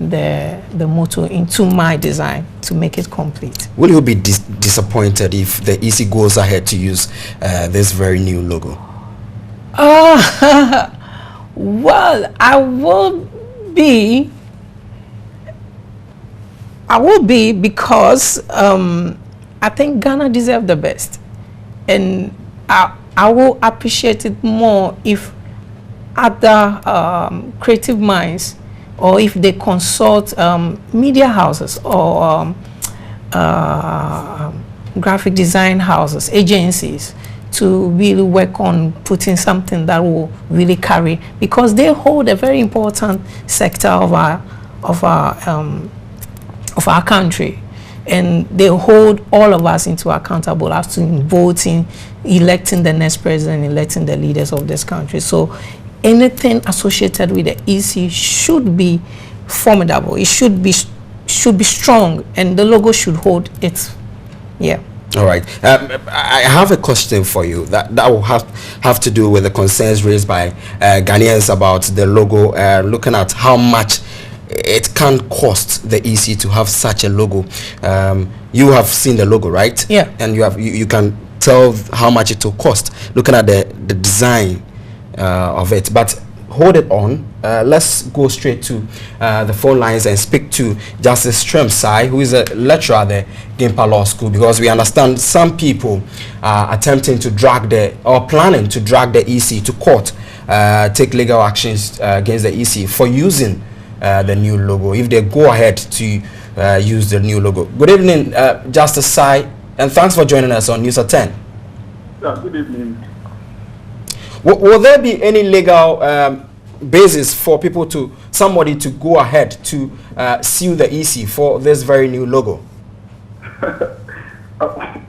the motto into my design to make it complete. Will you be disappointed if the EC goes ahead to use this very new logo? Well, I will be because I think Ghana deserves the best, and I will appreciate it more if other creative minds, or if they consult media houses or graphic design houses, agencies, to really work on putting something that will really carry, because they hold a very important sector of our country, and they hold all of us into accountable as to voting, electing the next president, electing the leaders of this country. So anything associated with the EC should be formidable. It should be strong, and the logo should hold it. Yeah. All right. I have a question for you that will have to do with the concerns raised by Ghanaians about the logo, looking at how much it can cost the EC to have such a logo. You have seen the logo, right? Yeah. And you can tell how much it will cost, looking at the design of it. But hold it on. Let's go straight to the phone lines and speak to Justice Tremsai, who is a lecturer at the Gimpa Law School, because we understand some people are attempting to planning to drag the EC to court, take legal actions against the EC for using the new logo, if they go ahead to use the new logo. Good evening, Justice Sai, and thanks for joining us on News at 10. Yeah, good evening. Will there be any legal basis for somebody to go ahead to sue the EC for this very new logo?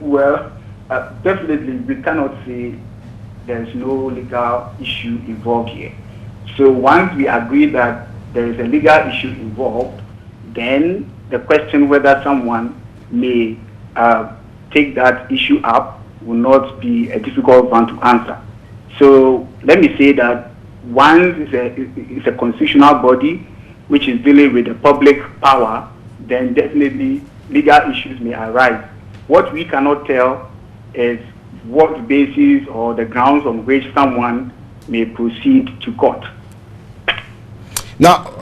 Well, definitely we cannot say there's no legal issue involved here. So once we agree that there is a legal issue involved, then the question whether someone may take that issue up will not be a difficult one to answer. So let me say that once it's a constitutional body which is dealing with the public power, then definitely legal issues may arise. What we cannot tell is what basis or the grounds on which someone may proceed to court. Now,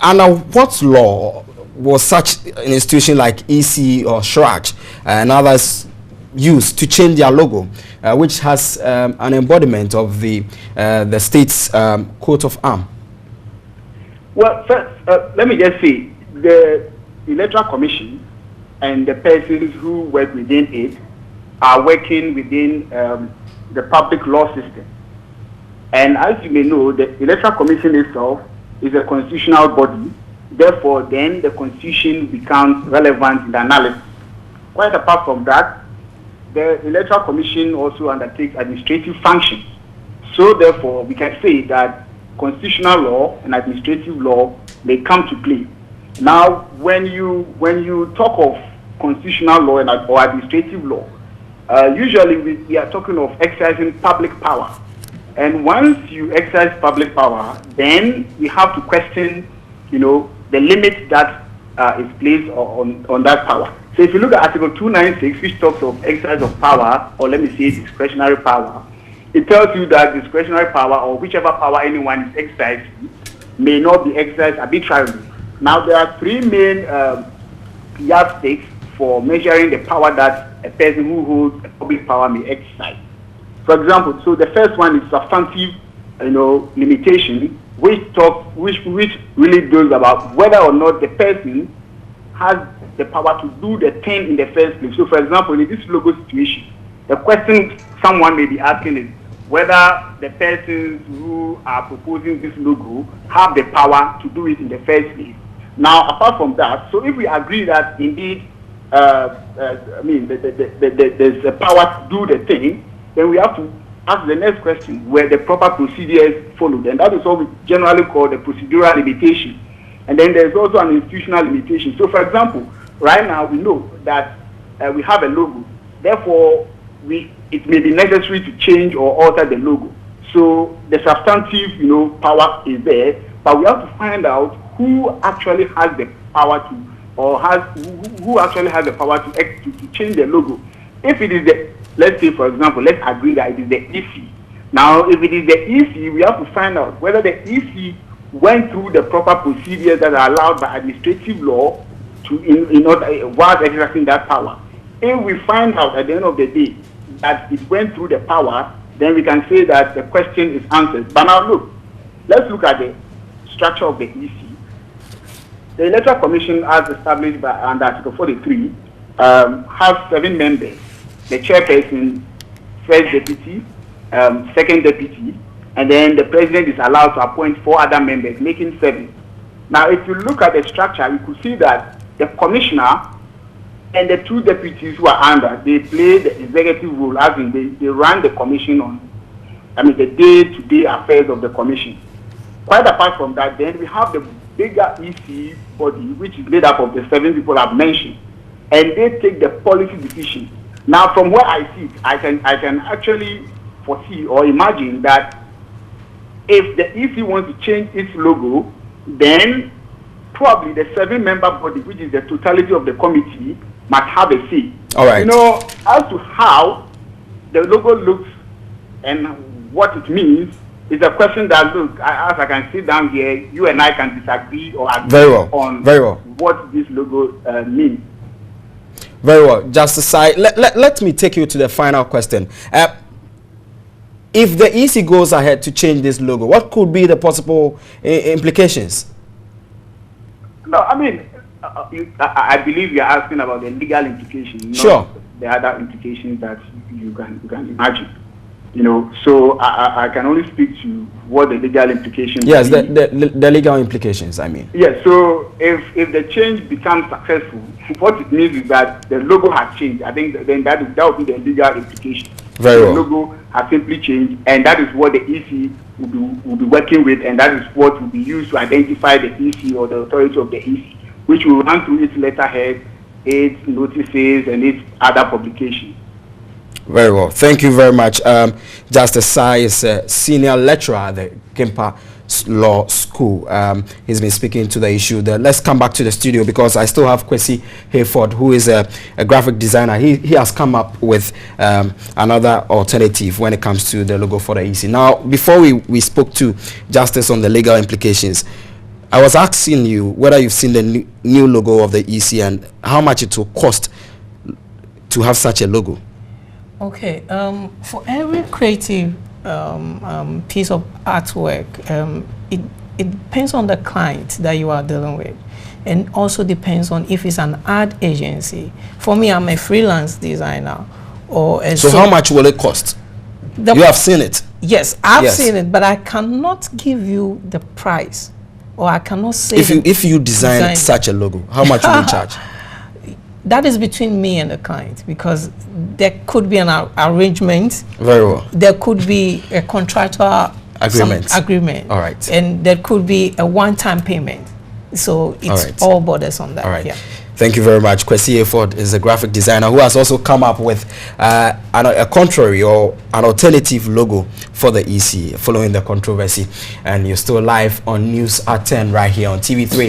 under what law was such an institution like EC or SHRAJ and others used to change their logo, which has an embodiment of the state's coat of arms? Well, first, let me just say, the Electoral Commission and the persons who work within it are working within the public law system. And as you may know, the Electoral Commission itself is a constitutional body. Therefore, then the Constitution becomes relevant in the analysis. Quite apart from that, the Electoral Commission also undertakes administrative functions. So therefore, we can say that constitutional law and administrative law may come to play. Now, when you talk of constitutional law or administrative law, usually we are talking of exercising public power. And once you exercise public power, then we have to question, the limit that is placed on that power. So if you look at Article 296, which talks of exercise of power, or let me say discretionary power, it tells you that discretionary power, or whichever power anyone is exercising, may not be exercised arbitrarily. Now, there are three main yardsticks for measuring the power that a person who holds a public power may exercise. For example, so the first one is substantive, limitation, which really deals about whether or not the person has the power to do the thing in the first place. So, for example, in this logo situation, the question someone may be asking is whether the persons who are proposing this logo have the power to do it in the first place. Now, apart from that, so if we agree that indeed, there's a power to do the thing, then we have to ask the next question, where the proper procedures followed. And that is what we generally call the procedural limitation. And then there's also an institutional limitation. So, for example, right now we know that we have a logo. Therefore, it may be necessary to change or alter the logo. So the substantive, power is there, but we have to find out who actually has the power to, or who actually has the power to change the logo. If it is the, let's say for example, let's agree that it is the EC. Now, if it is the EC, we have to find out whether the EC went through the proper procedures that are allowed by administrative law to in order while exercising that power. If we find out at the end of the day that it went through the power, then we can say that the question is answered. But now look, let's look at the structure of the EC. The Electoral Commission, as established by under Article 43, has 7 members. The chairperson, first deputy, second deputy, and then the president is allowed to appoint 4 other members, making 7. Now, if you look at the structure, you could see that the commissioner and the 2 deputies who are under, they play the executive role, as in they run the commission on, the day-to-day affairs of the commission. Quite apart from that, then we have the bigger EC body, which is made up of the 7 people I've mentioned, and they take the policy decision. Now, from where I sit, I can actually foresee or imagine that if the EC wants to change its logo, then probably the 7-member body, which is the totality of the committee, must have a say. All right. As to how the logo looks and what it means is a question that, look, as I can sit down here, you and I can disagree or agree on what this logo means. Very well. Justice Sai, let me take you to the final question. If the EC goes ahead to change this logo, what could be the possible implications? No, I believe you're asking about the legal implications, sure, not the other implications that you can imagine. So I can only speak to what the legal implications. Yes, the legal implications, I mean. Yes, so if the change becomes successful, what it means is that the logo has changed. I think then that would be the legal implication. Very well. The logo has simply changed, and that is what the EC will be working with, and that is what will be used to identify the EC or the authority of the EC, which will run through its letterhead, its notices, and its other publications. Very well. Thank you very much. Justice Sai is a senior lecturer at the Kempa Law School. He's been speaking to the issue. Let's come back to the studio because I still have Kwesi Hayford, who is a graphic designer. He has come up with another alternative when it comes to the logo for the EC. Now, before we spoke to Justice on the legal implications, I was asking you whether you've seen the new logo of the EC and how much it will cost to have such a logo. Okay, for every creative piece of artwork, it depends on the client that you are dealing with, and also depends on if it's an ad agency. For me, I'm a freelance designer. So how much will it cost? You have seen it? Yes, I've seen it, but I cannot give you the price, or I cannot say if you design such a logo, how much will you charge? That is between me and the client, because there could be an arrangement. Very well. There could be a contractual agreement. All right. And there could be a one-time payment. So it's all borders on that. All right. Yeah. Thank you very much. Kwesi Hayford is a graphic designer who has also come up with a contrary or an alternative logo for the EC following the controversy. And you're still live on News at 10 right here on TV3.